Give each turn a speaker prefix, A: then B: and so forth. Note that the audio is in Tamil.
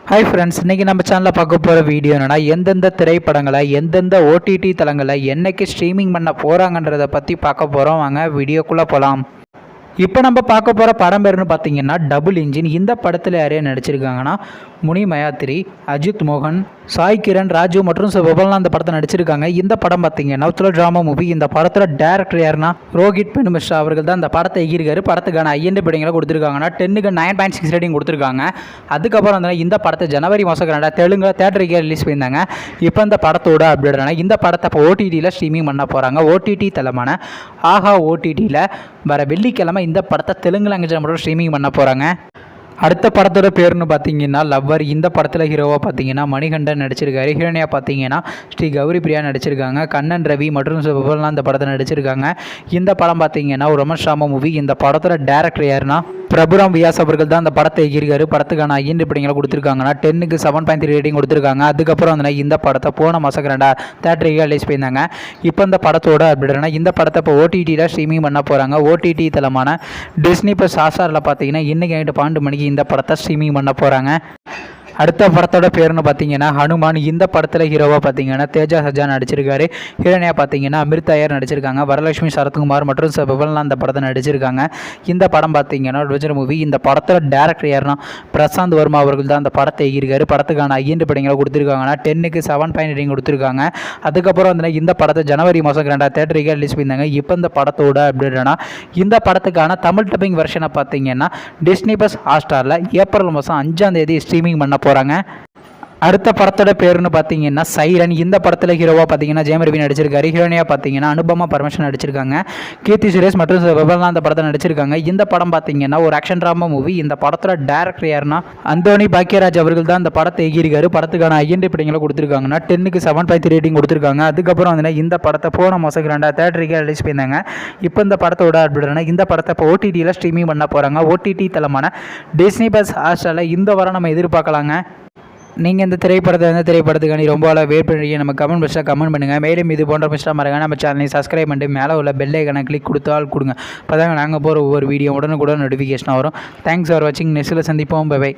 A: ஹாய் ஃப்ரெண்ட்ஸ், இன்றைக்கி நம்ம சேனலில் பார்க்க போகிற வீடியோ என்னென்னா எந்தெந்த திரைப்படங்களை எந்தெந்த ஓடிடி தளங்களை என்றைக்கு ஸ்ட்ரீமிங் பண்ண போகிறாங்கன்றதை பற்றி பார்க்க போகிறோம். வாங்க வீடியோக்குள்ளே போகலாம். இப்போ நம்ம பார்க்க போகிற படம் பேருன்னு பார்த்தீங்கன்னா டபுள் இன்ஜின். இந்த படத்தில் யாரையா நடிச்சிருக்காங்கன்னா முனி மயாத்திரி, அஜித் மோகன், சாய் கிரண், ராஜு மற்றும் பிரபலம்லாம் அந்த படத்தை நடிச்சிருக்காங்க. இந்த படம் பார்த்தீங்கன்னா ட்ராமா மூவி. இந்த படத்தில் டேரக்டர் யாருன்னா ரோஹித் பெனு மிஸ்ரா அவர்கள் தான் இந்த படத்தை எகிருக்காரு. படத்துக்கான IMDb கொடுத்துருக்காங்கன்னா 10க்கு 9.6 ரேட்டிங் கொடுத்துருக்காங்க. அதுக்கப்புறம் வந்து இந்த படத்தை ஜனவரி மாதம் கனடா தெலுங்குல தேட்டருக்கு ரிலீஸ் பண்ணியிருந்தாங்க. இப்போ இந்த படத்தோட அப்டேட் இந்த படத்தை இப்போ ஓடிடியில் ஸ்ட்ரீமிங் பண்ண போகிறாங்க. ஓடிடி தளமான ஆஹா ஓடிடியில் வர வெள்ளிக்கிழமை இந்த படத்தை தெலுங்கு லாங்குவேஜில் மட்டும் ஸ்ட்ரீமிங் பண்ண போகிறாங்க. அடுத்த படத்தோட பேருன்னு பார்த்தீங்கன்னா லவ்வர். இந்த படத்தில் ஹீரோவாக பார்த்தீங்கன்னா மணிகண்டன் நடிச்சிருக்காரு. ஹீரோனியாக பார்த்தீங்கன்னா ஸ்ரீ கௌரி பிரியா நடிச்சிருக்காங்க. கண்ணன் ரவி மற்றும் பிரபலம்லாம் இந்த படத்தை நடிச்சிருக்காங்க. இந்த படம் பார்த்தீங்கன்னா ஒரு ரொமான்ஸ் ட்ராமா மூவி. இந்த படத்தோட டேரக்டர் யாருன்னா பிரபுராம் வியாஸ் அவர்கள் தான் அந்த படத்தை எகிருக்காரு. படத்துக்கான IMDb கொடுத்துருக்காங்கன்னா 10க்கு 7.3 ரேட்டிங் கொடுத்துருக்காங்க. அதுக்கப்புறம் வந்து இந்த படத்தை போன மாதம் கனடா தேட்டருக்கு ரிலீஸ் பண்ணியிருந்தாங்க. இப்போ இந்த படத்தோட அப்படின்னா இந்த படத்தை இப்போ ஓடிடியில் ஸ்ட்ரீமிங் பண்ண போகிறாங்க. ஓடிடி தளமான டிஸ்னி + ஹாட்ஸ்டாரில் பார்த்தீங்கன்னா இன்றைக்கி நைட்டு 12 மணிக்கு இந்த படத்தை ஸ்ட்ரீமிங் பண்ண போகிறாங்க. அடுத்த படத்தோட பேருன்னு பார்த்தீங்கன்னா ஹனுமான். இந்த படத்தில் ஹீரோவாக பார்த்தீங்கன்னா தேஜா சஜா நடிச்சிருக்காரு. ஹீரோனியாக பார்த்தீங்கன்னா அமிர்தா ஐயர் நடிச்சிருக்காங்க. வரலட்சுமி சரத்குமார் மற்றும் பிரபலம்லாம் அந்த படத்தை நடிச்சிருக்காங்க. இந்த படம் பார்த்தீங்கன்னா ரிஜினல் மூவி. இந்த படத்தோட டேரக்டர் யாருன்னா பிரசாந்த் வர்மா அவர்கள் தான் அந்த படத்தை எகிருக்காரு. படத்துக்கான IMDb கொடுத்துருக்காங்கன்னா 10க்கு 7.8 கொடுத்துருக்காங்க. அதுக்கப்புறம் வந்து இந்த படத்தை ஜனவரி மாதம் கனடா தேட்டருக்கு ரிலீஸ் பண்ணியிருந்தாங்க. இப்போ இந்த படத்தோட அப்படின்னா இந்த படத்துக்கான தமிழ் டப்பிங் வெர்ஷனை பார்த்தீங்கன்னா டிஸ்னி + ஹாட்ஸ்டாரில் ஏப்ரல் மாதம் 5ஆம் தேதி ஸ்ட்ரீமிங் பண்ண போகிறாங்க. அடுத்த படத்தோட பேருன்னு பார்த்தீங்கன்னா சைரன். இந்த படத்தில் ஹீரோவாக பார்த்தீங்கன்னா ஜெயம் ரவி நடிச்சிருக்காரு. ஹீரோனியாக பார்த்தீங்கன்னா அனுபமா பரமேஸ்வரன் நடிச்சிருக்காங்க. கீர்த்தி சுரேஷ் மற்றும் பிரபலம்லாம் அந்த படத்தை நடிச்சிருக்காங்க. இந்த படம் பார்த்தீங்கன்னா ஒரு ஆக்ஷன் ட்ராமா மூவி. இந்த படத்தோட டேரக்டர் யாருன்னா அந்தோனி பாக்கியராஜ் அவர்கள் தான் அந்த படத்தை எகிருக்காரு. படத்துக்கான IMDb கொடுத்துருக்காங்கன்னா 10க்கு 7.3 ரேட்டிங் கொடுத்துருக்காங்க. அதுக்கப்புறம் வந்து இந்த படத்தை போன மாதம் கனடா தேட்டருக்கு ரிலீஸ் பண்ணியிருந்தாங்க. இப்போ இந்த படத்தோட அப்படின்னா இந்த படத்தை இப்போ ஓடிடியில் ஸ்ட்ரீமிங் பண்ண போகிறாங்க. ஓடிடி தளமான டிஸ்னி + ஹாட்ஸ்டாரில் இந்த வாரம் நம்ம எதிர்பார்க்கலாங்க. நீங்கள் இந்த திரைப்படத்துக்கான ரொம்ப வெயிட் பண்ணி நம்ம கமெண்ட் பாக்ஸில் கமெண்ட் பண்ணுங்கள். மேலும் இது போன்ற மிஸ்டாக மறக்காம நம்ம சேனலை சப்ஸ்கிரைப் பண்ணிட்டு மேலே உள்ள பெல் ஐக்கானை கிளிக் கொடுங்க. அப்போ தாங்க நாங்கள் போகிற ஒவ்வொரு வீடியோ உடனுக்குடன் நோட்டிஃபிகேஷனாக வரும். தேங்க்ஸ் ஃபார் வாட்சிங். நெக்ஸ்ட்டில் சந்திப்போம். பை.